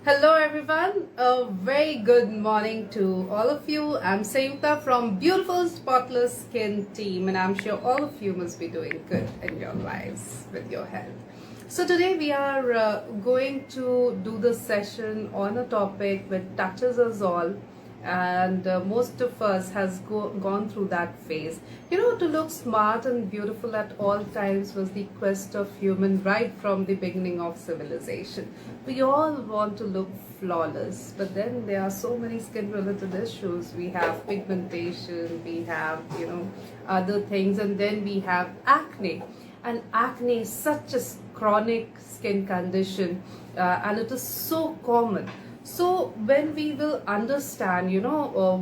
Hello everyone, a very good morning to all of you. I'm Sayuta from Beautiful Spotless Skin team, and I'm sure all of you must be doing good in your lives with your health. So today we are going to do this session on a topic which touches us all, and most of us has gone through that phase. To look smart and beautiful at all times was the quest of human right from the beginning of civilization. We all want to look flawless, but then there are so many skin related issues. We have pigmentation, we have other things, and then we have acne. And acne is such a chronic skin condition, and it is so common. So when we will understand,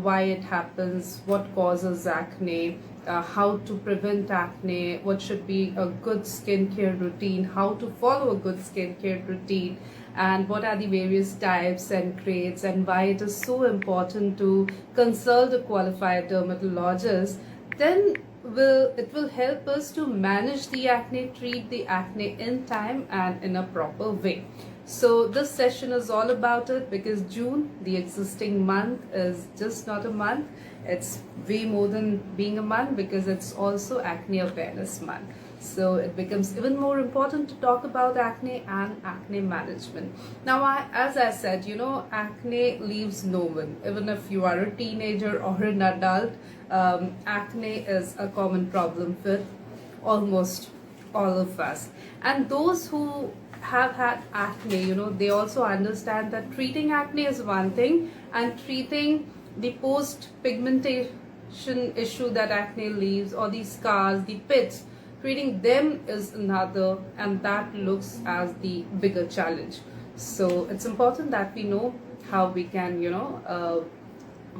why it happens, what causes acne, how to prevent acne, what should be a good skincare routine, how to follow a good skincare routine, and what are the various types and grades, and why it is so important to consult a qualified dermatologist, then it will help us to manage the acne, treat the acne in time and in a proper way. So this session is all about it because June, the existing month, is just not a month. It's way more than being a month because it's also Acne Awareness Month. So it becomes even more important to talk about acne and acne management. Now, as I said, acne leaves no one. Even if you are a teenager or an adult, acne is a common problem with almost all of us. And those who have had acne, they also understand that treating acne is one thing, and treating the post pigmentation issue that acne leaves, or the scars, the pits, treating them is another, and that looks as the bigger challenge. So it's important that we know how we can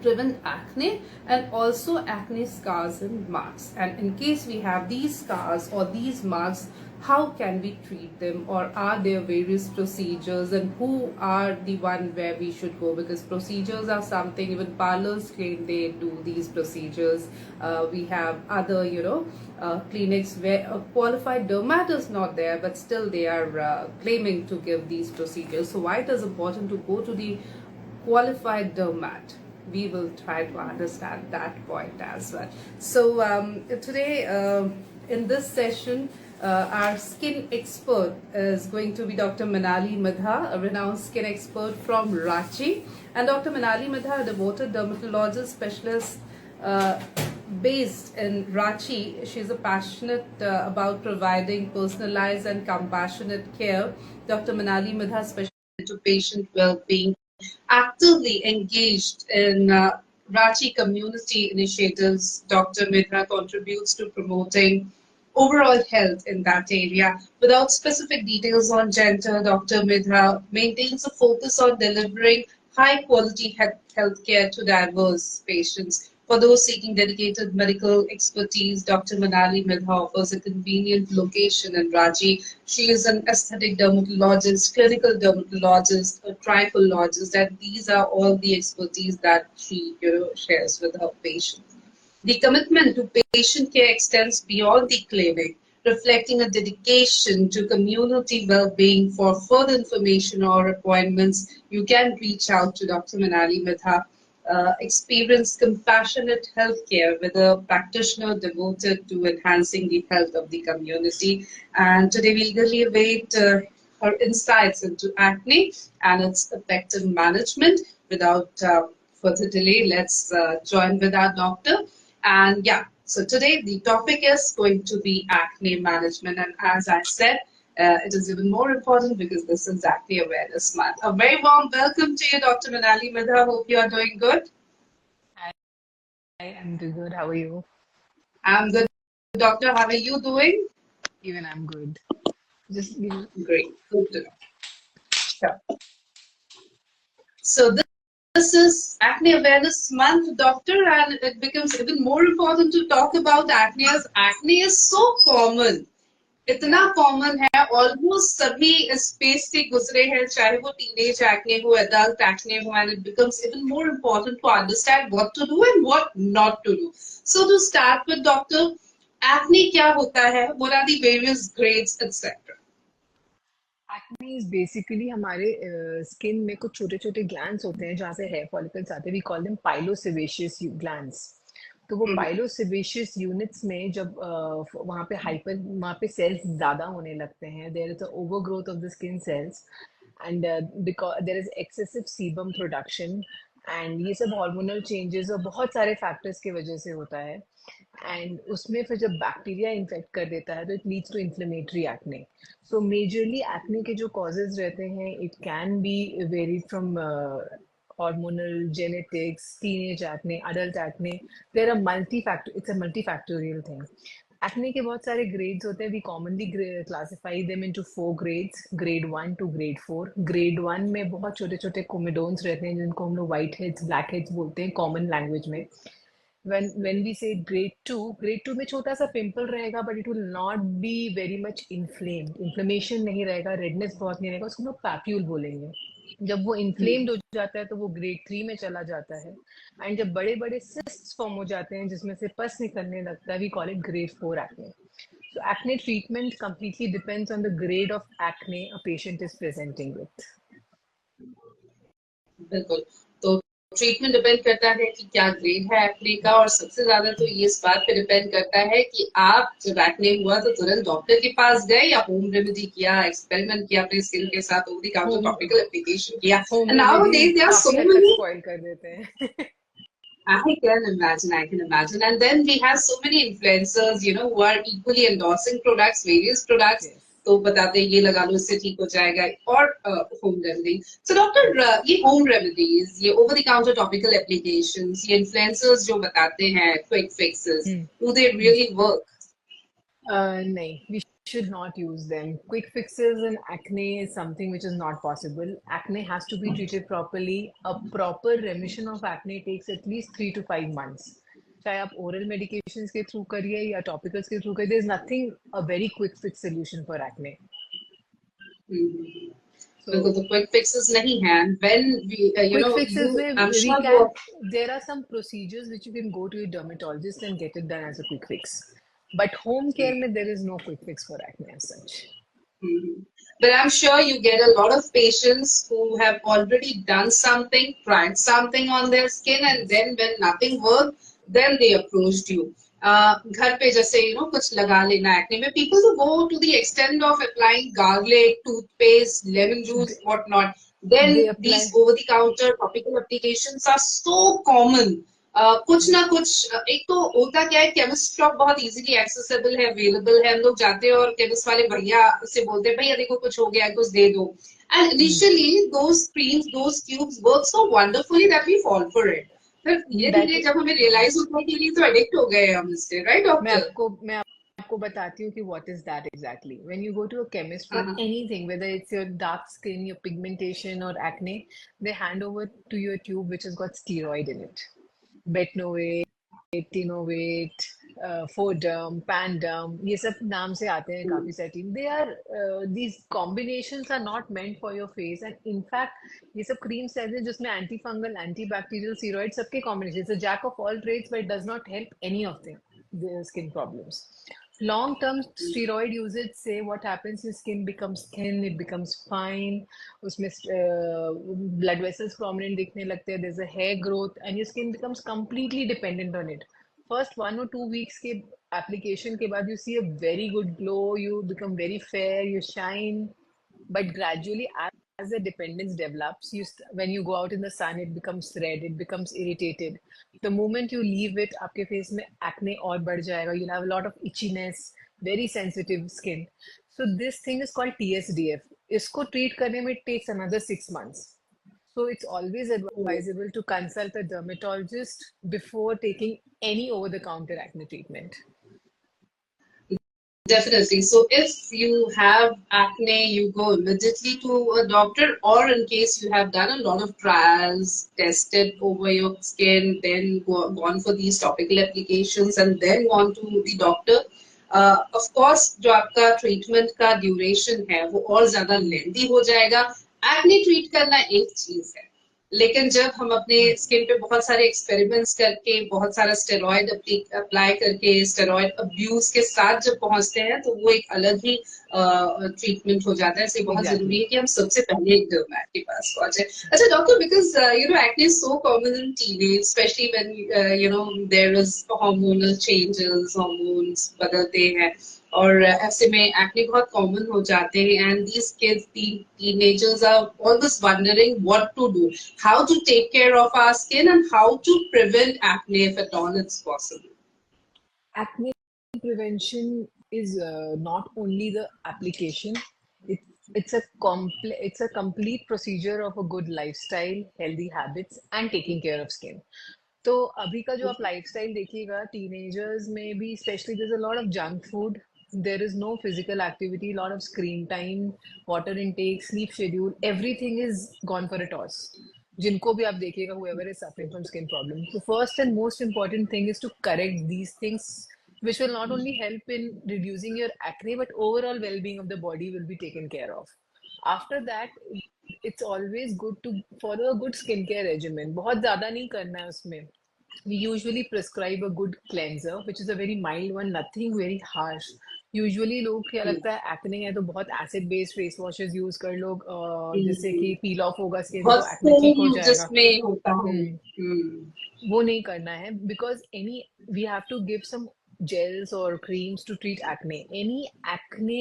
prevent acne, and also acne scars and marks. And in case we have these scars or these marks, how can we treat them, or are there various procedures, and who are the one where we should go? Because procedures are something, even parlors claim they do these procedures. We have other clinics where a qualified dermat is not there, but still they are claiming to give these procedures. So why it is important to go to the qualified dermat? We will try to understand that point as well. So today in this session, our skin expert is going to be Dr. Manali Midha, a renowned skin expert from Ranchi. And Dr. Manali Midha, a devoted dermatologist specialist based in Ranchi. She's a passionate about providing personalized and compassionate care. Dr. Manali Midha specializes into patient well-being, actively engaged in Ranchi community initiatives. Dr. Midha contributes to promoting overall health in that area. Without specific details on gender, Dr. Midha maintains a focus on delivering high quality healthcare to diverse patients. For those seeking dedicated medical expertise, Dr. Manali Midha offers a convenient location in Ranchi. She is an aesthetic dermatologist, clinical dermatologist, a trichologist, and these are all the expertise that she shares with her patients. The commitment to patient care extends beyond the clinic, reflecting a dedication to community well-being. For further information or appointments, you can reach out to Dr. Manali Midha. Experience compassionate healthcare with a practitioner devoted to enhancing the health of the community. And today we eagerly await her insights into acne and its effective management. Without further delay, let's join with our doctor. And yeah, so today the topic is going to be acne management. And as I said, it is even more important because this is Acne Awareness Month. A very warm welcome to you, Dr. Manali Midha. Hope you are doing good. Hi, I'm doing good. How are you? I'm good, doctor. How are you doing? Even I'm good. Just give Great. Good to know. Sure. So this is Acne Awareness Month, doctor, and it becomes even more important to talk about acne, as acne is so common. इतना yeah. Common है, almost सभी इस space से गुजरे हैं, चाहे वो teenage acne हो, एडल्ट एक्ने हो, and it becomes even more important to understand what to do and what not to do. So to start with, doctor, acne क्या होता है, what are the various grades, etc. Acne is basically हमारे skin में कुछ छोटे छोटे glands होते हैं जहाँ से हेयर फॉलिकल्स आते हैं. We call them pilosebaceous glands. तो वो हम्म पाइलोसेबेशियस यूनिट्स में जब वहाँ पे सेल्स ज्यादा होने लगते हैं, there is a overgrowth of the skin cells. And because there is excessive sebum production. And ये सब हार्मोनल चेंजेस और बहुत सारे फैक्टर्स की वजह से होता है. एंड उसमें फिर जब बैक्टीरिया इन्फेक्ट कर देता है तो it leads to inflammatory acne. So majorly acne के जो कॉजेज रहते हैं, it can be varied from hormonal, genetics, teenage acne, adult acne. There are it's a multifactorial thing. Acne के बहुत सारे grades होते हैं. We commonly classify them into 4 grades. Grade 1 to grade 4. Grade 1 में बहुत छोटे छोटे कोमेडोन्स रहते हैं जिनको हम लोग white heads, black heads बोलते हैं common language में. When we say grade 2 में छोटा सा पिंपल रहेगा, but it will not be very much inflamed. Inflammation नहीं रहेगा, redness बहुत नहीं रहेगा, उसको हम लोग पैप्यूल बोलेंगे. जब वो इन्फ्लेम्ड हो जाता है तो वो ग्रेड 3 में चला जाता है. एंड जब बड़े बड़े सिस्ट्स फॉर्म हो जाते हैं जिसमें से पस निकलने लगता है, we call it grade 4 acne. So acne treatment completely depends on the grade of acne a patient is presenting with. बिल्कुल. तो ट्रीटमेंट डिपेंड करता है कि क्या ग्रेड है एक्ने का, और सबसे ज्यादा तो ये इस बात पे डिपेंड करता है कि आप जब एक्ने हुआ तो तुरंत डॉक्टर के पास गए या होम रेमेडी किया, एक्सपेरिमेंट किया अपने स्किन के साथ, over the counter topical application किया. Home Nowadays remedies there are so काफी हद तक many. स्पॉइल कर देते हैं. I can imagine, I can imagine. And then we have so many influencers, who are equally endorsing products, various products. Yes. तो बताते हैं ये लगा लो इससे ठीक हो जाएगा, और होम रेमेडी. सो डॉक्टर, ये होम रेमेडीज, ये over the counter topical applications, ये इन्फ्लुएंसर्स जो बताते हैं quick fixes, do they really work? No, we should not use them. Quick fixes in acne is something which is not possible. Acne has to be treated properly. A proper remission of acne takes at least 3 to 5 months. चाहे आप oral medications के through करिए या topicals के through करिए, there is nothing a very quick fix solution for acne. बिल्कुल. तो quick fixes नहीं है. When we Quick fixes you, में I'm we sure you can, there are some procedures which you can go to your dermatologist and get it done as a quick fix. But home care में there is no quick fix for acne as such. But I'm sure you get a lot of patients who have already done something, tried something on their skin, and then when nothing worked, then they approached you. घर पे जैसे कुछ लगा लेना acne में, people who go to the extent of applying garlic, toothpaste, lemon juice, whatnot. Then They apply. these over-the-counter topical applications are so common. कुछ ना कुछ, एक तो होता क्या है, केमिस्ट शॉप बहुत इजीली एक्सेसिबल है, अवेलेबल है. हम लोग जाते हैं और केमिस्ट वाले भैया से बोलते हैं भैया देखो कुछ हो गया, कुछ दे दो. And initially those creams, those tubes work so wonderfully that we fall for it. फिर धीरे धीरे जब हमें रियलाइज होता है कि ये तो एडिक्ट हो गए हम इससे, राइट डॉक्टर? मैं आपको बताती हूँ कि what is that exactly. When you go to a chemist for anything, whether it's your dark skin, your pigmentation or acne, they hand over to you a tube which has got steroid in it. Betnovate, Tinovate, Foderm, Panderm, ये सब नाम से आते हैं काफी सारी. They are these combinations are not meant for your face, and in fact ये सब creams ऐसे हैं जिसमें antifungal, antibacterial, steroid सबके combination. It's a jack of all trades, but it does not help any of the skin problems. Long-term steroid usage से what happens is skin becomes thin, it becomes fine, उसमें blood vessels prominent दिखने लगते हैं, there's a hair growth, and your skin becomes completely dependent on it. First 1 or 2 weeks के application के बाद you see a very good glow, you become very fair, you shine, but gradually as the dependence develops, when you go out in the sun, it becomes red, it becomes irritated. The moment you leave it, आपके face में acne और बढ़ जाएगा. You'll have a lot of itchiness, very sensitive skin. So this thing is called TSDF. इसको treat करने में it takes another 6 months. So it's always advisable to consult a dermatologist before taking any over-the-counter acne treatment. Definitely. So if you have acne, you go immediately to a doctor, or in case you have done a lot of trials, tested over your skin, then gone for these topical applications and then gone to the doctor. Of course, जो आपका treatment का duration है वो और ज़्यादा lengthy हो जाएगा. Acne treat करना एक चीज है, लेकिन जब हम अपने स्किन पे बहुत सारे एक्सपेरिमेंट्स करके बहुत सारा स्टेरॉइड अप्लाई करके स्टेरॉइड अब्यूज के साथ जब पहुंचते हैं तो वो एक अलग ही ट्रीटमेंट हो जाता है। इसलिए बहुत जरूरी Exactly. है कि हम सबसे पहले एक डर्मैट के पास पहुंचे। अच्छा doctor, because acne is so common in teenage, specially when there is hormonal changes, hormones बदलते हैं और ऐसे में एक्ने बहुत कॉमन हो जाते हैं and these kids teenagers are always wondering what to do, how to take care of our skin and how to prevent acne if at all it's possible. Acne prevention is not only the application, it's it's a complete procedure of a good lifestyle, healthy habits and taking care of skin. तो अभी का जो आप lifestyle देखिएगा teenagers में भी specially there is a lot of junk food, there is no physical activity, lot of screen time, water intake, sleep schedule, everything is gone for a toss. जिनको भी आप देखिएगा whoever is suffering from skin problems, the first and most important thing is to correct these things, which will not only help in reducing your acne but overall well-being of the body will be taken care of. After that, it's always good to follow a good skincare regimen. बहुत ज़्यादा नहीं करना है उसमें. We usually prescribe a good cleanser, which is a very mild one, nothing very harsh. Usually लोग क्या लगता है एक्ने है तो बहुत acid based face washes use कर लो, जिससे कि पील ऑफ होगा स्किन बहुत तो एक्ने ठीक हो फोम जाएगा. जिसमें होता है। वो नहीं करना है because any we have to give some gels or creams to treat acne. Any acne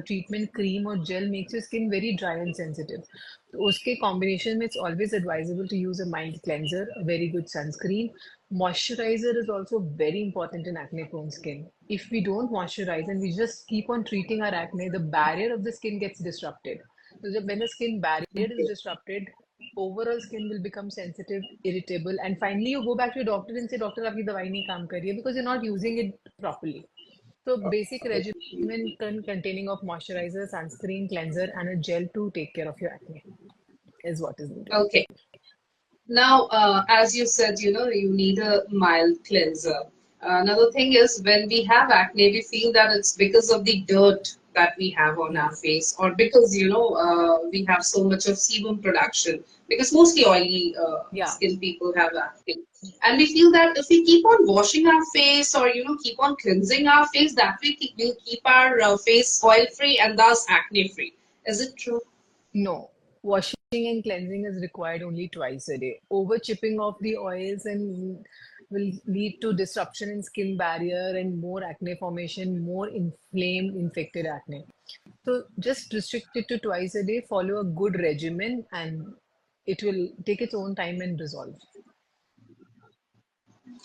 treatment cream or gel makes your skin very dry and sensitive. तो उसके combination में it's always advisable to use a mild cleanser, a very good sunscreen. Moisturizer is also very important in acne prone skin. If we don't moisturize and we just keep on treating our acne, the barrier of the skin gets disrupted. So when the skin barrier is disrupted, overall skin will become sensitive, irritable, and finally you go back to your doctor and say, doctor, आपकी दवाई नहीं काम कर रही है, because you're not using it properly. So basic regimen containing of moisturizer, sunscreen, cleanser, and a gel to take care of your acne is what is needed. Okay. Now, as you said, you need a mild cleanser. Another thing is when we have acne, we feel that it's because of the dirt that we have on our face, or because we have so much of sebum production. Because mostly oily Yeah. skin people have acne, and we feel that if we keep on washing our face or keep on cleansing our face, that way we'll keep our face oil free and thus acne free. Is it true? No, washing and cleansing is required only twice a day. Over chipping of the oils and will lead to disruption in skin barrier and more acne formation, more inflamed, infected acne. So just restrict it to twice a day, follow a good regimen, and it will take its own time and resolve.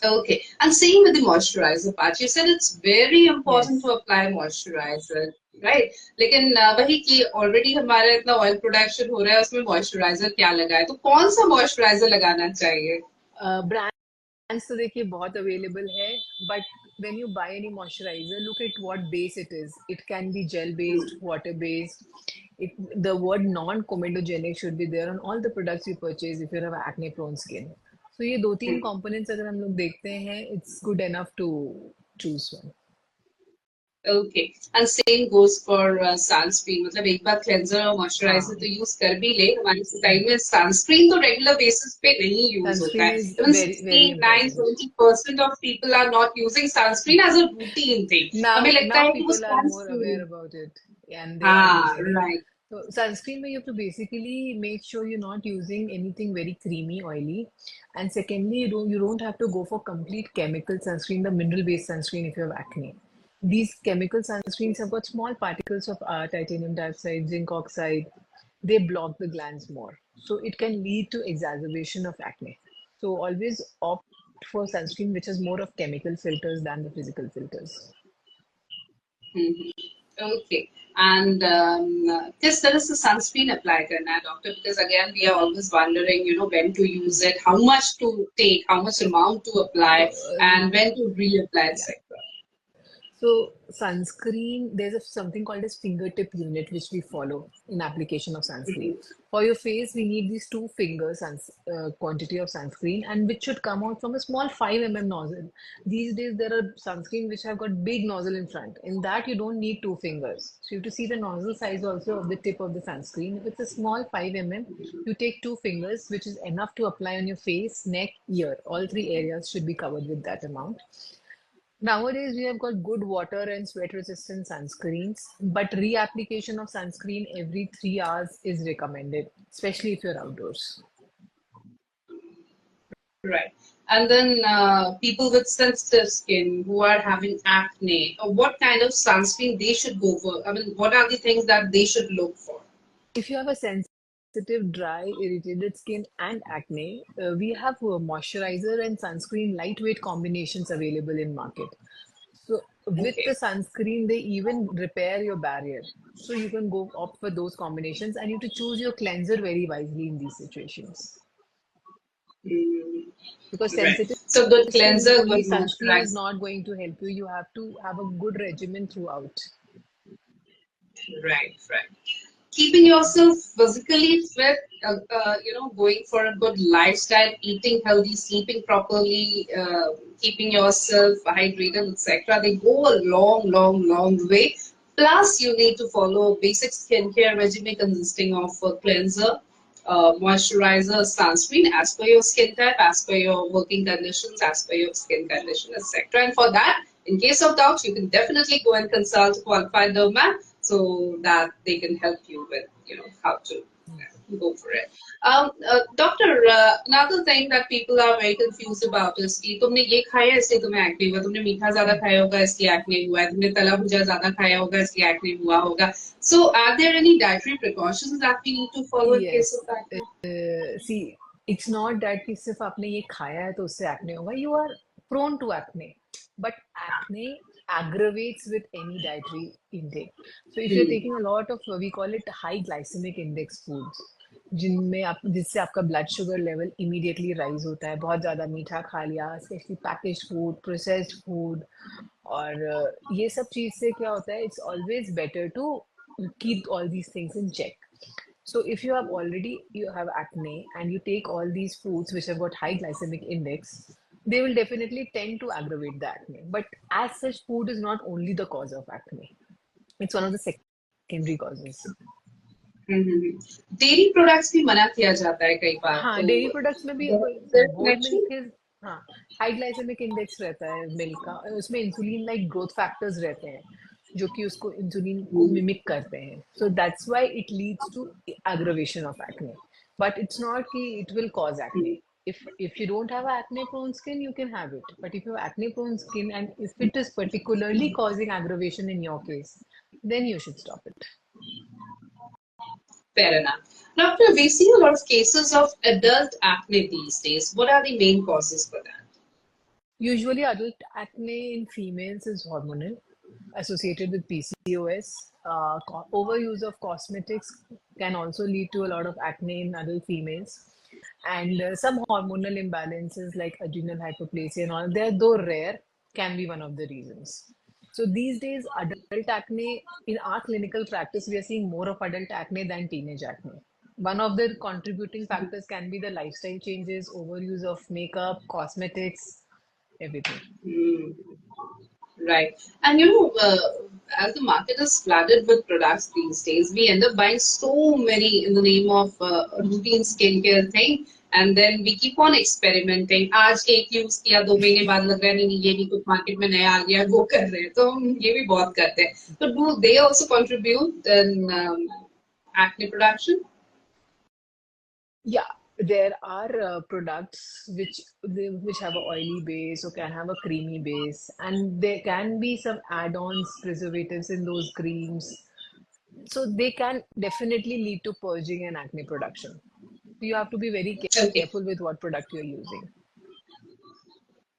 Okay. And same with the moisturizer part. You said it's very important Yes. to apply moisturizer, right? लेकिन वही कि already हमारा इतना oil production हो रहा है, उसमें moisturizer क्या लगाए? तो कौन सा moisturizer लगाना चाहिए? Brands तो देखिए बहुत available है, but when you buy any moisturizer, look at what base it is. It can be gel based, water based. The word non-comedogenic should be there on all the products you purchase if you have acne prone skin. So ये दो तीन components अगर हम लोग देखते हैं, it's good enough to choose one. Okay. And same goes for sunscreen. मतलब एक बार cleanser और moisturizer तो use कर भी ले, हमारी स्टाइल में sunscreen तो regular basis पे नहीं use होता Sunscreen है. is Even very, very 69, important. 70% of people are not using sunscreen as a routine thing. हमें लगता Now है कि वो people are more aware sunscreen. about it and they are हाँ, using it. right. So sunscreen में you have to basically make sure you're not using anything very creamy, oily. And secondly, you don't have to go for complete chemical sunscreen, the mineral-based sunscreen if you have acne. These chemical sunscreens have got small particles of titanium dioxide, zinc oxide. They block the glands more. So it can lead to exacerbation of acne. So always opt for sunscreen which has more of chemical filters than the physical filters. Okay. And किस तरह से sunscreen apply करना है doctor? Because again we are always wondering, when to use it, how much to take, how much amount to apply, and when to reapply, etc. So sunscreen, there's something called as fingertip unit which we follow in application of sunscreen. For your face, we need these 2 fingers quantity of sunscreen, and which should come out from a small 5 mm nozzle. These days there are sunscreen which have got big nozzle in front. In that you don't need 2 fingers. So you have to see the nozzle size also of the tip of the sunscreen. If it's a small 5 mm, you take 2 fingers, which is enough to apply on your face, neck, ear. All 3 areas should be covered with that amount. Nowadays, we have got good water and sweat resistant sunscreens, but reapplication of sunscreen every 3 hours is recommended, especially if you're outdoors. Right. And then people with sensitive skin who are having acne, what kind of sunscreen they should go for? I mean, what are the things that they should look for? If you have a sensitive, dry, irritated skin and acne, we have moisturizer and sunscreen lightweight combinations available in market. So with the Okay. sunscreen, they even repair your barrier. So you can go opt for those combinations, and you have to choose your cleanser very wisely in these situations. Mm, Because right. sensitive So good skin, cleanser, only good sunscreen is moisturizer. not going to help you. You have to have a good regimen throughout. Right, right. Keeping yourself physically fit, going for a good lifestyle, eating healthy, sleeping properly, keeping yourself hydrated, etc. They go a long, long, long way. Plus, you need to follow a basic skincare regimen consisting of a cleanser, moisturizer, sunscreen as per your skin type, as per your working conditions, as per your skin condition, etc. And for that, in case of doubt, you can definitely go and consult a qualified dermat so that they can help you with, how to go for it. Doctor, another thing that people are very confused about is कि तुमने ये खाया इसलिए तुम्हें acne हुआ, तुमने मीठा ज्यादा खाया होगा इसलिए एक्ने हुआ है, तुमने तला भुजा ज्यादा खाया होगा इसलिए एक्ने हुआ होगा. So, are there any dietary precautions that we need to follow in case Yes. of acne? See, it's not that कि सिर्फ आपने ये खाया है तो उससे acne होगा. You are prone to acne, but acne aggravates with any dietary intake. So if you're Hmm. taking a lot of, we call it high glycemic index foods, जिससे आपका blood sugar level immediately rise होता है, बहुत ज़्यादा मीठा खा लिया, specially packaged food, processed food, और ये सब चीज़ से क्या होता है, it's always better to keep all these things in check. So if you have acne and you take all these foods which have got high glycemic index, they will definitely tend to aggravate the acne. But as such, food is not only the cause of acne. It's one of the secondary causes. Dairy products भी मना किया जाता है कई बार हाँ, तो dairy products में भी गोट मिल्क इज, हाँ, हाई ग्लाइसेमिक इंडेक्स रहता है मिल्क का, उसमें इंसुलिन लाइक ग्रोथ फैक्टर्स रहते हैं जो कि उसको इंसुलिन को मिमिक करते हैं. So that's why it leads to aggravation of acne, but it's not कि it will cause acne. If you don't have acne prone skin, you can have it, but if you have acne prone skin and if it is particularly causing aggravation in your case, then you should stop it. fair enough. Doctor, we see a lot of cases of adult acne these days. What are the main causes for that? Usually, adult acne in females is hormonal, associated with PCOS. Overuse of cosmetics can also lead to a lot of acne in adult females. And some hormonal imbalances like adrenal hyperplasia and all, they're though rare, can be one of the reasons. So these days, adult acne, in our clinical practice, we are seeing more of adult acne than teenage acne. One of the contributing factors can be the lifestyle changes, overuse of makeup, cosmetics, everything. Hmm. Right. And as the market is flooded with products these days, we end up buying so many in the name of routine skincare thing. And then we keep on experimenting. आज एक use किया 2 महीने बाद लग रहा है नहीं ये भी कुछ मार्केट में नया आ गया वो कर रहे हैं तो हम ये भी बहुत करते हैं. So do they also contribute in acne production? Yeah, there are products which have an oily base or can have a creamy base, and there can be some add-ons, preservatives in those creams. So they can definitely lead to purging and acne production. You have to be very Okay. careful with what product you're using.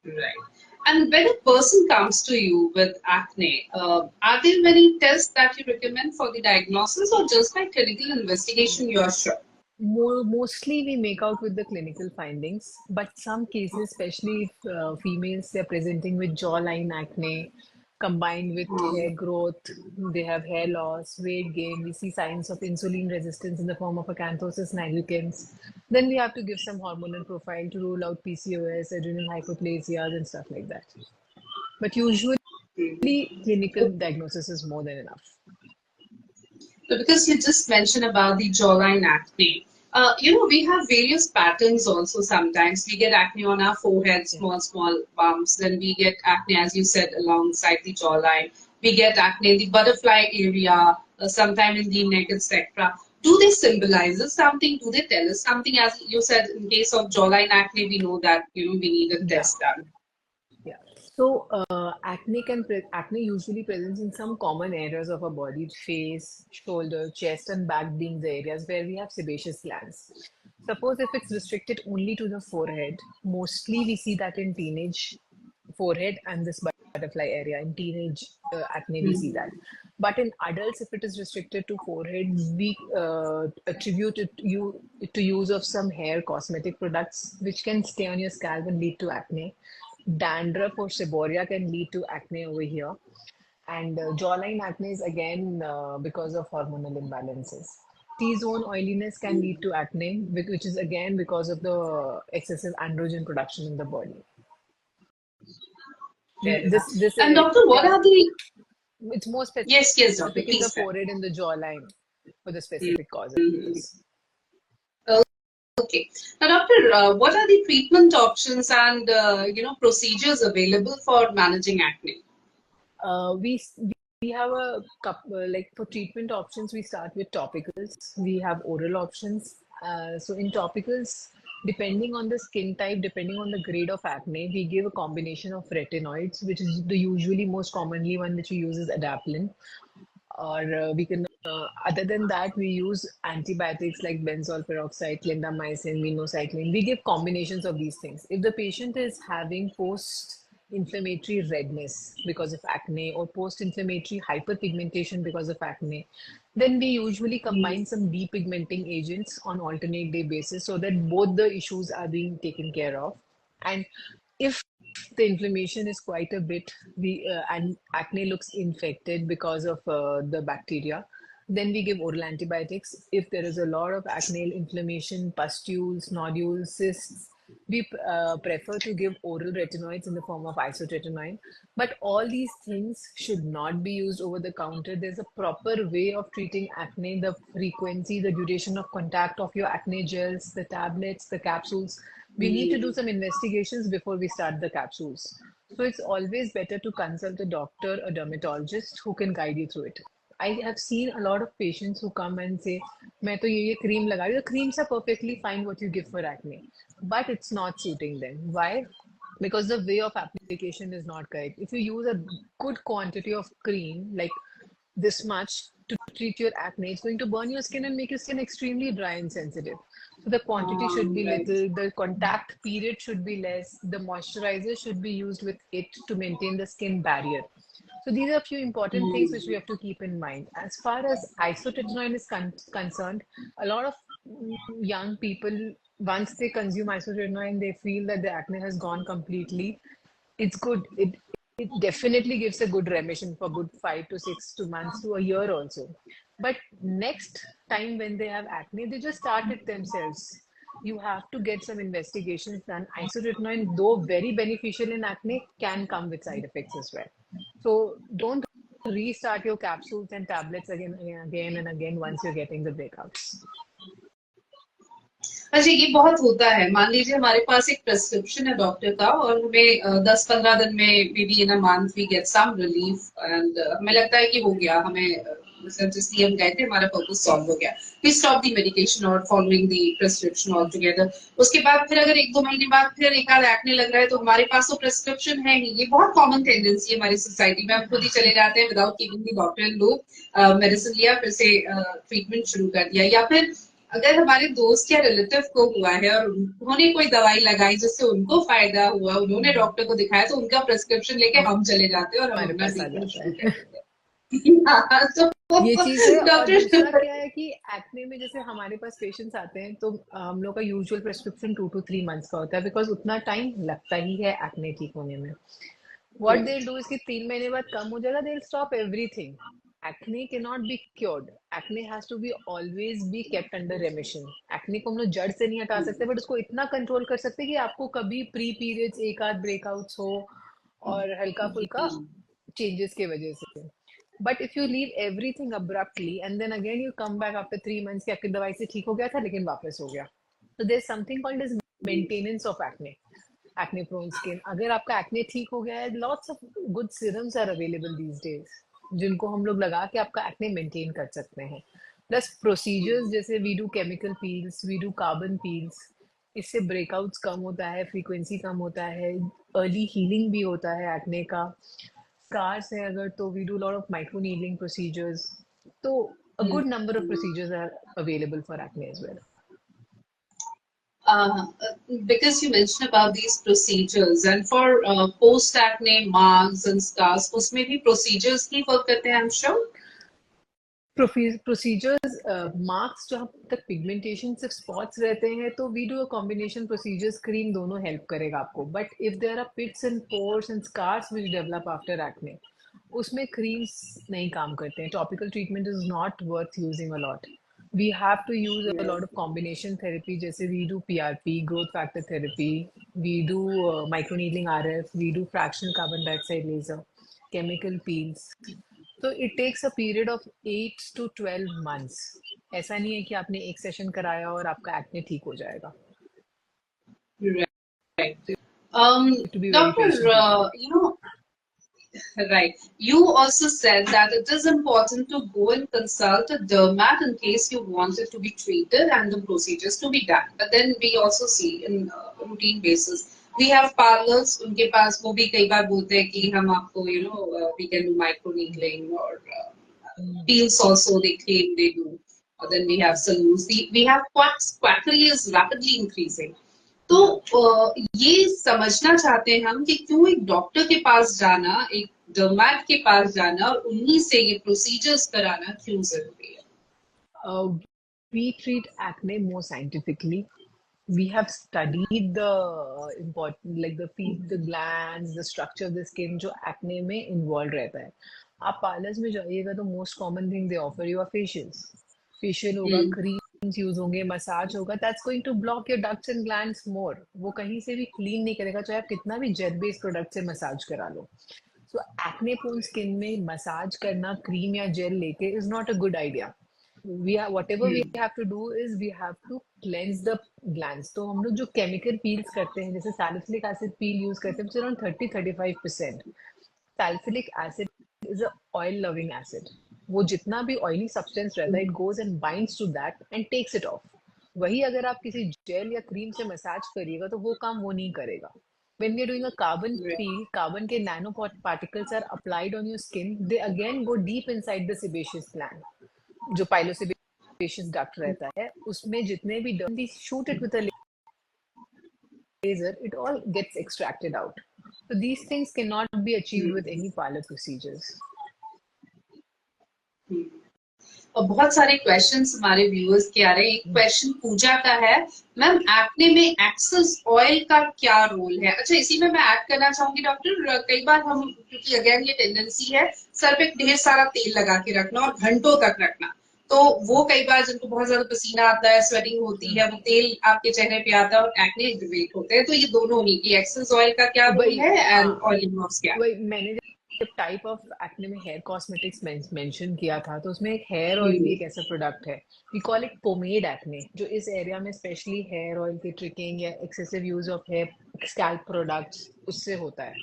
Right. And when a person comes to you with acne, are there many tests that you recommend for the diagnosis or just by clinical investigation you are sure? Mostly we make out with the clinical findings, but some cases, especially if females, they're presenting with jawline acne, combined with हाँ. hair growth, they have hair loss, weight gain. We see signs of insulin resistance in the form of acanthosis nigricans. Then we have to give some hormonal profile to rule out PCOS, adrenal hyperplasias, and stuff like that. But usually, clinical diagnosis is more than enough. So because you just mentioned about the jawline acne, we have various patterns also sometimes. We get acne on our forehead, Yeah. small bumps. Then we get acne, as you said, alongside the jawline. We get acne in the butterfly area, sometime in the neck, etc. Do they symbolize something? Do they tell us something? As you said, in case of jawline acne, we know that, we need a Yeah. test done. Yeah. So acne usually presents in some common areas of our body: face, shoulder, chest, and back being the areas where we have sebaceous glands. Suppose if it's restricted only to the forehead, mostly we see that in teenage forehead and this butterfly area. In teenage acne, we see that. But in adults, if it is restricted to forehead, we attribute it to use of some hair cosmetic products which can stay on your scalp and lead to acne. Dandruff or seborrhea can lead to acne over here. And jawline acne is again because of hormonal imbalances. T-zone oiliness can lead to acne, which is again because of the excessive androgen production in the body. Fair enough. This And doctor, what area, are the it's more yes, doctor, specific in the please. forehead and the jawline for the Mhm. specific causes. Okay. Now, doctor, what are the treatment options and procedures available for managing acne? Uh, we we have a couple, like for treatment options, we start with topicals. We have oral options. So in topicals, depending on the skin type, depending on the grade of acne, we give a combination of retinoids, which is the usually most commonly one which we use is adapalene. Or we can, other than that, we use antibiotics like benzoyl peroxide, clindamycin, minocycline. We give combinations of these things. If the patient is having post-inflammatory redness because of acne or post-inflammatory hyperpigmentation because of acne, then we usually combine some depigmenting agents on alternate day basis so that both the issues are being taken care of. And if the inflammation is quite a bit, and acne looks infected because of the bacteria, then we give oral antibiotics. If there is a lot of acne inflammation, pustules, nodules, cysts, we prefer to give oral retinoids in the form of isotretinoin. But all these things should not be used over the counter. There's a proper way of treating acne: the frequency, the duration of contact of your acne gels, the tablets, the capsules. We need to do some investigations before we start the capsules. So it's always better to consult a doctor, a dermatologist who can guide you through it. I have seen a lot of patients who come and say, मैं तो ये cream लगा रही हूँ. The creams are perfectly fine what you give for acne, but it's not suiting them. Why? Because the way of application is not correct. If you use a good quantity of cream, like this much, to treat your acne, it's going to burn your skin and make your skin extremely dry and sensitive. So the quantity should be Right. little, the contact period should be less, the moisturizer should be used with it to maintain the skin barrier. So these are a few important things which we have to keep in mind. As far as isotretinoin is concerned, a lot of young people, once they consume isotretinoin, they feel that the acne has gone completely. It's good. It definitely gives a good remission for good 5 to 6 months to a year also. But next time when they have acne, they just start it themselves. You have to get some investigations done. Isotretinoin, though very beneficial in acne, can come with side effects as well. So don't restart your capsules and tablets again and again once you're getting the breakouts. अच्छा, ये बहुत होता है. मान लीजिए हमारे पास एक prescription है डॉक्टर का और हमें 10-15 दिन में maybe in a month we get some relief and हमें लगता है कि हो गया, हमें जिसलिए हम गए थे हमारा पर्पस सॉल्व हो गया. वी स्टॉप द मेडिकेशन और following the prescription all together. उसके बाद फिर अगर 1-2 महीने बाद फिर एक आध एक्ने लग रहा है तो हमारे पास तो प्रेस्क्रिप्शन है ही. ये बहुत कॉमन टेंडेंसी है हमारी सोसाइटी में. हम खुद ही चले जाते हैं विदाउट गिविंग द डॉक्टर लोग मेडिसिन लिया, फिर से ट्रीटमेंट शुरू कर दिया. या फिर अगर हमारे दोस्त या रिलेटिव को हुआ है और उन्होंने कोई दवाई लगाई जिससे उनको फायदा हुआ, उन्होंने डॉक्टर को दिखाया, तो उनका प्रेस्क्रिप्शन लेके हम चले जाते हैं और हम हमारे अपना पास आ ट्रीटमेंट जाता शुरू है. कर देते हैं. तो ये चीज है. और दूसरा डॉक्टर क्या है कि एक्ने में जैसे हमारे पास पेशेंट्स आते हैं तो हम लोग का यूजुअल प्रेस्क्रिप्शन 2 to 3 months का होता है, बिकॉज उतना टाइम लगता ही है एक्ने ठीक होने में. What they'll do is कि 3 महीने बाद कम हो जाएगा, they'll stop everything. Acne cannot be cured. Acne has to be always be kept under remission. Acne को हम लोग जड़ से नहीं हटा सकते, बट उसको इतना कंट्रोल कर सकते हैं कि आपको कभी प्री पीरियड्स एक आध ब्रेकआउट्स हो और हल्का फुल्का चेंजेस के वजह से. But if you leave everything abruptly and then again you come back after 3 months कि आपकी दवाई से ठीक हो गया था लेकिन वापस हो गया. So there's something called as maintenance of acne. Acne prone skin. अगर आपका acne ठीक हो गया है, lots of good serums are available these days, जिनको हम लोग लगा के आपका acne maintain कर सकते हैं. Plus procedures जैसे we do chemical peels, we do carbon peels. इससे breakouts कम होता है, frequency कम होता है, early healing भी होता है acne का. Scars है अगर तो we do a lot of micro needling procedures. तो a good number of procedures are available for acne as well. Because you mentioned about these procedures and for post acne marks and scars, उसमें भी procedures की work करते हैं, I'm sure. Procedures marks जहाँ तक pigmentation सिर्फ spots रहते हैं तो we do a combination procedures, cream दोनों हेल्प करेगा आपको. But if there are pits and pores and scars which develop after acne, उसमें क्रीम्स नहीं काम करते हैं. Topical treatment is not worth using a lot. We have to use a lot of combination therapy, जैसे we do PRP, growth factor therapy, we do microneedling RF, we do fractional carbon dioxide laser, chemical peels. तो it takes a period of 8 to 12 months. ऐसा नहीं है कि आपने एक session कराया और आपका एक्ने ठीक हो जाएगा. Right. To be very Doctor, patient with it. you know, right. You also said that it is important to go and consult a dermat in case you want it to be treated and the procedures to be done. But then we also see in routine basis, we have parlors. उनके पास वो भी कई बार बोलते हैं कि हम आपको, you know, we can do micro needling or peels also. They claim they do. Then we have salons. We have quackery is rapidly increasing. तो ये समझना चाहते हैं हम कि क्यों एक डॉक्टर के पास जाना, एक डर्मैट के पास जाना और उन्हीं से ये प्रोसीजर्स कराना क्यों जरूरी है. We treat acne more scientifically. We have studied the important, like the glands, the structure of the skin जो acne में involved रहता है. आप पार्लर्स में जाइएगा तो most common thing they offer you are facials. Facial होगा, creams यूज होंगे, मसाज होगा. That's going to block your ducts and glands more. वो कहीं से भी क्लीन नहीं करेगा, चाहे आप कितना भी जेल बेस्ड प्रोडक्ट से मसाज करा लो. So acne prone skin में मसाज करना क्रीम या जेल लेके is not a good idea. We have whatever we have to do is we have to cleanse the glands. तो हम लोग जो chemical peels करते हैं, जैसे salicylic acid peel यूज करते हैं, which is around 30-35%. Salicylic acid is a oil loving acid. वो जितना भी ऑयली सब्सटेंस रहता है, it goes and binds to that and takes it off. वही अगर आप किसी जेल या क्रीम से मसाज करिएगा तो वो काम वो नहीं करेगा. When we are doing a carbon peel, carbon के nano particles are applied on your skin. They again go deep inside the sebaceous gland. जो pilosebaceous duct रहता है, उसमें जितने भी dirt, we shoot it with a laser, it all gets extracted out. So these things cannot be achieved with any parlor procedures. और बहुत सारे questions हमारे व्यूअर्स के आ रहे हैं. एक क्वेश्चन पूजा का है, मैम एक्ने में एक्सेस ऑयल का क्या रोल है. अच्छा, इसी में मैं ऐड करना चाहूंगी डॉक्टर, कई बार हम, क्योंकि अगेन ये टेंडेंसी है सर पे ढेर सारा तेल लगा के रखना और घंटों तक रखना, तो वो कई बार जिनको बहुत ज्यादा पसीना आता है, स्वेटिंग होती है, वो तेल आपके चेहरे पे आता है और एक्ने एक्टिवेट होते हैं. तो ये दोनों ही कि एक्सेस ऑयल का क्या रोल है एंड ऑयलिंग मार्क्स क्या. मैंने जब टाइप ऑफ एक्ने में हेयर कॉस्मेटिक्स मेंशन किया था तो उसमें एक हेयर ऑयल भी एक ऐसा प्रोडक्ट है, we call it pomade acne, जो इस एरिया में स्पेशली हेयर ऑयल की ट्रिकिंग या excessive use of hair scalp products उससे होता है.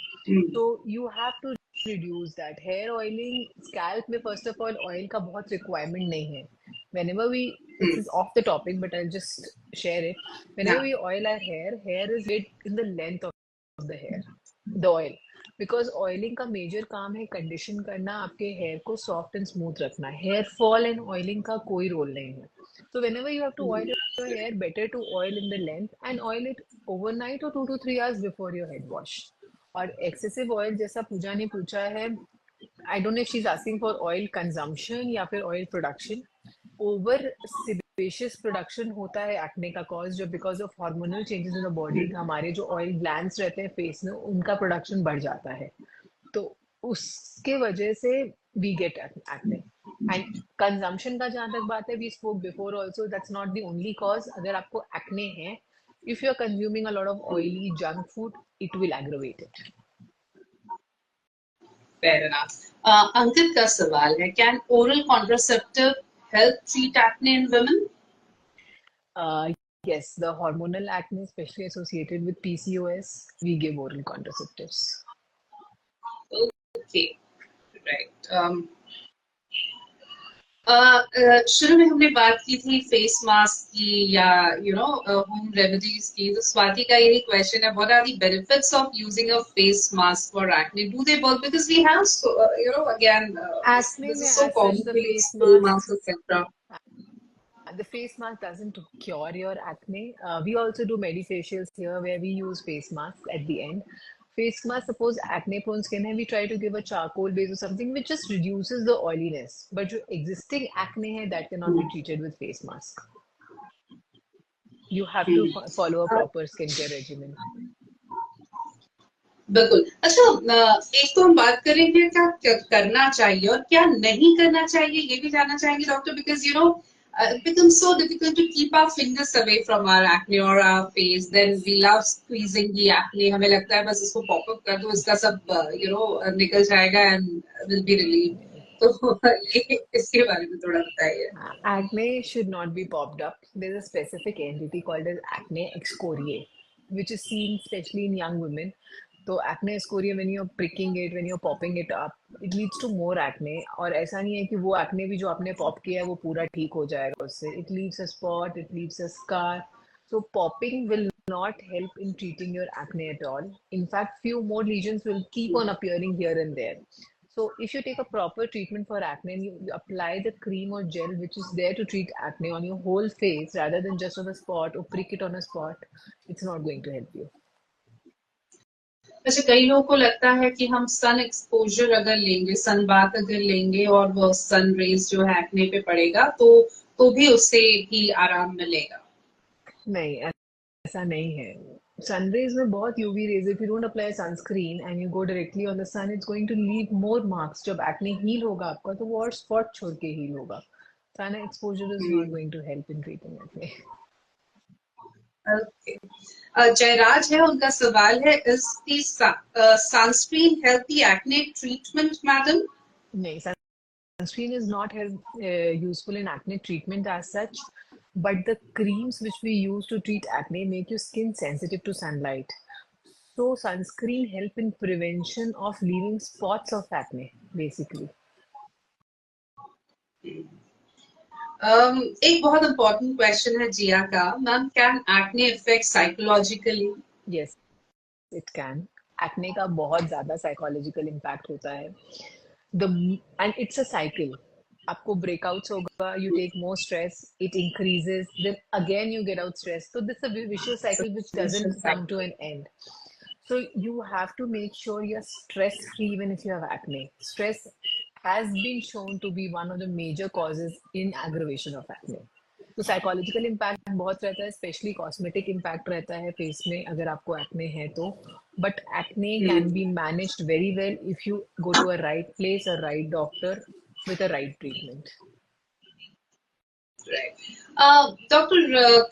तो you have to reduce that. Hair oiling scalp में फर्स्ट ऑफ ऑल ऑयल का बहुत रिक्वायरमेंट नहीं है. whenever we, this is off the topic but I'll just share it, whenever we oil our hair is in the length of the hair, the oil, because oiling का major काम है condition करना, आपके hair को soft and smooth रखना. Hair fall and oiling का कोई role नहीं है. So whenever you have to oil your hair, better to oil in the length and oil it overnight or 2 to 3 hours before your head wash. और excessive oil जैसा पूजा ने पूछा है, I don't know if she's asking for oil consumption या फिर oil production. Over sebaceous production होता है acne का कॉज, जो because of hormonal changes in the body हमारे जो ऑयल ग्लैंड्स रहते हैं फेस में उनका प्रोडक्शन बढ़ जाता है. तो उसके वजह से we get acne. And consumption का जहां तक बात है, we spoke before also, that's not the only cause. अगर आपको एक्ने है, if you are consuming a lot of oily junk food, it will aggravate it. Fair enough. Ankit का सवाल है, can oral contraceptive help treat acne in women? Yes, the hormonal acne, especially associated with PCOS, we give oral contraceptives. Okay, right. शुरू में हमने बात की थी face mask की या होम रेमेडीज की. तो स्वाति का यही क्वेश्चन है, what are the benefits of using a face mask for acne? Do they work? Because we have again Acne this is में, so as such, the commonplace, face face mask, mask etcetera. the face mask doesn't cure your acne. We also do medifacials here where we use face masks at the end. Face mask, suppose acne prone skin hai, we try to give a charcoal base or something which just reduces the oiliness. But jo existing acne hai, that cannot be treated with face mask. You have to follow a proper skincare regimen. बिल्कुल. अच्छा, एक तो हम बात करेंगे क्या क्या करना चाहिए और क्या नहीं करना चाहिए, ये भी जानना चाहेंगे doctor, because it becomes so difficult to keep our fingers away from our acne or our face. Then we love squeezing the acne. हमें लगता है बस इसको पॉप अप कर दो, इसका सब निकल जाएगा and will be relieved. तो ये इसके बारे में थोड़ा बताइए. Acne should not be popped up. There's a specific entity called as acne excoriae, which is seen especially in young women. So acne excoriae, when you're pricking it, when you're popping it up, it leads to more acne. और ऐसा नहीं है कि वो acne भी जो आपने pop किया है वो पूरा ठीक हो जाएगा उससे. It leaves a spot, it leaves a scar. So popping will not help in treating your acne at all. In fact, few more lesions will keep on appearing here and there. So if you take a proper treatment for acne and you apply the cream or gel which is there to treat acne on your whole face rather than just on a spot or prick it on a spot, it's not going to help you. अच्छा, कई लोगों को लगता है कि हम sun exposure अगर लेंगे, सन बाथ अगर लेंगे और वो सन रेज जो है एक्ने पे पड़ेगा तो भी उससे भी आराम मिलेगा. नहीं, ऐसा नहीं है. Sun rays में बहुत UV rays. If you don't apply sunscreen and you go directly on the sun, it's going to leave more marks. जब acne heal होगा आपका तो वो और spot छोड़ के heal होगा. Sun exposure is not going to help in treating acne. Okay. Jayraj है, उनका सवाल है, is the sunscreen help the acne treatment madam? नहीं, sunscreen is not useful in acne treatment as such, but the creams which we use to treat acne make your skin sensitive to sunlight. So sunscreen help in prevention of leaving spots of acne, basically. एक बहुत important question है जिया का, ma'am, can acne affect psychologically? Yes, it can. Acne का बहुत ज़्यादा psychological impact होता है. And it's a cycle. आपको breakouts होगा, you take more stress, it increases, then again you get out stress. So this is a vicious cycle which doesn't come to an end. So you have to make sure you're stress free even if you have acne. Stress has been shown to be one of the major causes in aggravation of acne. तो psychological impact बहुत रहता है, specially cosmetic impact रहता है face में अगर आपको acne है तो. But acne can be managed very well if you go to a right place, a right doctor with a right treatment. Doctor,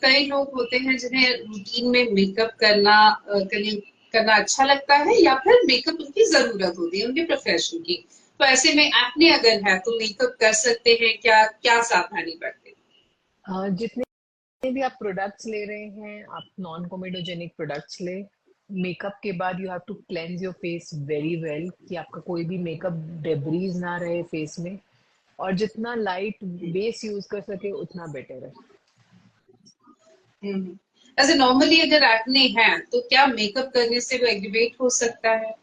कई लोग होते हैं जिन्हें रूटीन में मेकअप करना अच्छा लगता है या फिर मेकअप उनकी जरूरत होती है उनके प्रोफेशन की. तो ऐसे में एक्ने अगर है तो मेकअप कर सकते हैं क्या? क्या सावधानी बरतें? जितने भी आप प्रोडक्ट्स ले रहे हैं, आप नॉन कोमेडोजेनिक प्रोडक्ट्स ले. मेकअप के बाद you have to cleanse your face very well कि आपका कोई भी मेकअप डेब्रीज ना रहे फेस में. और जितना लाइट बेस यूज कर सके उतना बेटर है. ऐसे नॉर्मली अगर एक्ने है तो क्या मेकअप करने से वो एग्रीवेट हो सकता है?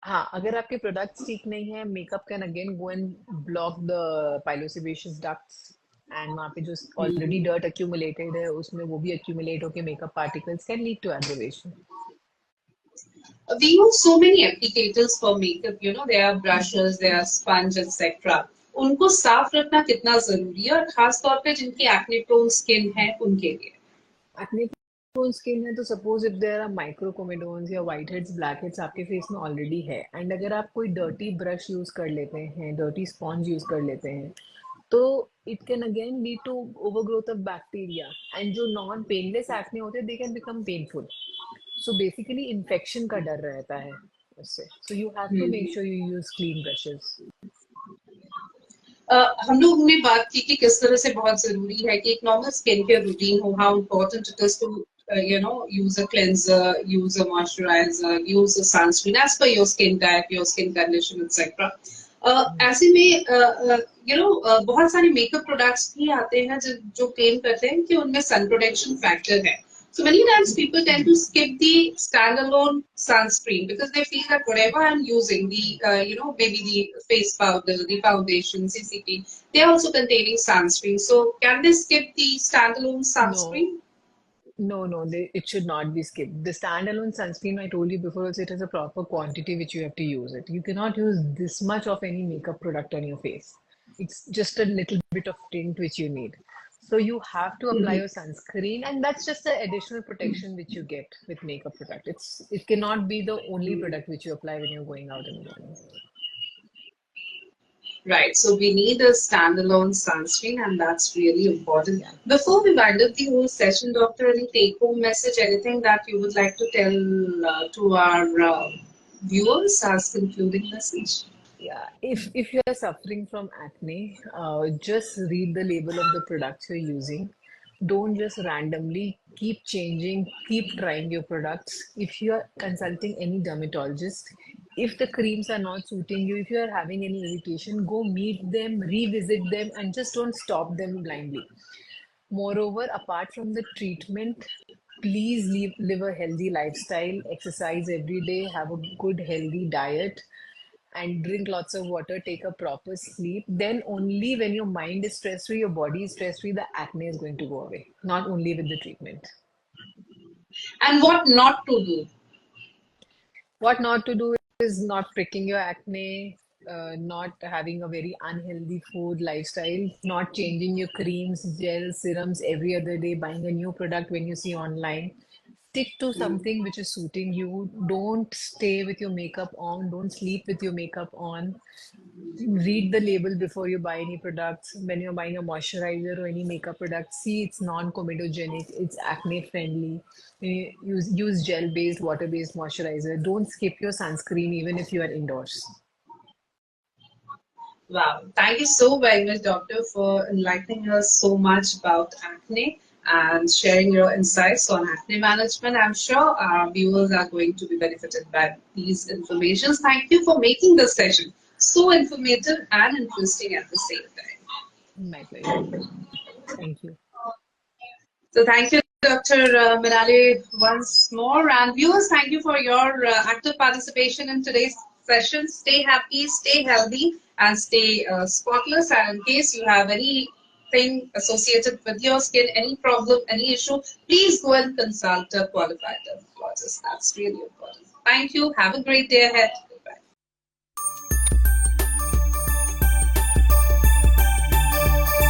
हाँ, अगर आपके प्रोडक्ट्स ठीक नहीं है, makeup can again go and block the pilosebaceous ducts. And वहाँ पे जो ऑलरेडी डर्ट अक्यूमुलेटेड है उसमें वो भी अक्यूमुलेट होके makeup particles can lead to aggravation. We use so many applicators for makeup, there are brushes, there are sponge, etc. उनको साफ रखना कितना जरूरी है और खास तौर पे जिनकी एक्ने प्रोन स्किन है उनके लिए? एक्ने टोन स्किन है तो सपोज इफ देयर आर माइक्रोकोमेडोन्स या वाइट हेड्स ब्लैक हेड्स आपके फेस में ऑलरेडी है, एंड अगर आप कोई डर्टी ब्रश यूज कर लेते हैं, डर्टी स्पॉन्ज यूज कर लेते हैं, तो it can again lead to overgrowth of bacteria, and जो नॉन पेनलेस एक्ने होते हैं they can become painful. So basically infection का डर रहता है उससे. So you have to make sure you use clean brushes. हम लोग ने बात की कि किस तरह से बहुत जरूरी है कि एक नॉर्मल स्किन केयर रूटीन हो, how important it is to use a cleanser, use a moisturizer, use a sunscreen as per your skin type, your skin condition, etc. ऐसे में बहुत सारे मेकअप प्रोडक्ट्स भी आते हैं जो क्लेम करते हैं कि उनमें सन प्रोटेक्शन फैक्टर है. So many times people tend to skip the standalone sunscreen because they feel that whatever I'm using, maybe the face powder, the foundation, CCP, they're also containing sunscreen. So can they skip the standalone sunscreen? No, it should not be skipped. The standalone sunscreen, I told you before, also it has a proper quantity which you have to use it. You cannot use this much of any makeup product on your face. It's just a little bit of tint which you need. So you have to apply your sunscreen, and that's just the additional protection which you get with makeup product. It cannot be the only product which you apply when you're going out in the morning. Right, so we need a standalone sunscreen, and that's really important. Yeah. Before we wind up the whole session, Doctor, any take-home message, anything that you would like to tell to our viewers as concluding message? Yeah, if you are suffering from acne, just read the label of the products you're using. Don't just randomly keep changing, keep trying your products. If you are consulting any dermatologist, if the creams are not suiting you, if you are having any irritation, go meet them, revisit them, and just don't stop them blindly. Moreover, apart from the treatment, please live a healthy lifestyle, exercise every day, have a good healthy diet, and drink lots of water, take a proper sleep. Then only when your mind is stress free, your body is stress free, the acne is going to go away. Not only with the treatment. And what not to do? What not to do is not pricking your acne, not having a very unhealthy food lifestyle, not changing your creams, gels, serums every other day, buying a new product when you see online. Stick to something which is suiting you. Don't stay with your makeup on. Don't sleep with your makeup on. Read the label before you buy any products. When you're buying a moisturizer or any makeup product, see it's non-comedogenic, it's acne friendly. Use gel-based, water-based moisturizer. Don't skip your sunscreen even if you are indoors. Wow, thank you so very much, Doctor, for enlightening us so much about acne and sharing your insights on acne management. I'm sure our viewers are going to be benefited by these informations. Thank you for making this session so informative and interesting at the same time. My pleasure. Thank you. So thank you, Dr. Minali, once more. And viewers, thank you for your active participation in today's session. Stay happy, stay healthy, and stay spotless. And in case you have anything associated with your skin, any problem, any issue, please go and consult a qualified dermatologist. That's really important. Thank you. Have a great day ahead.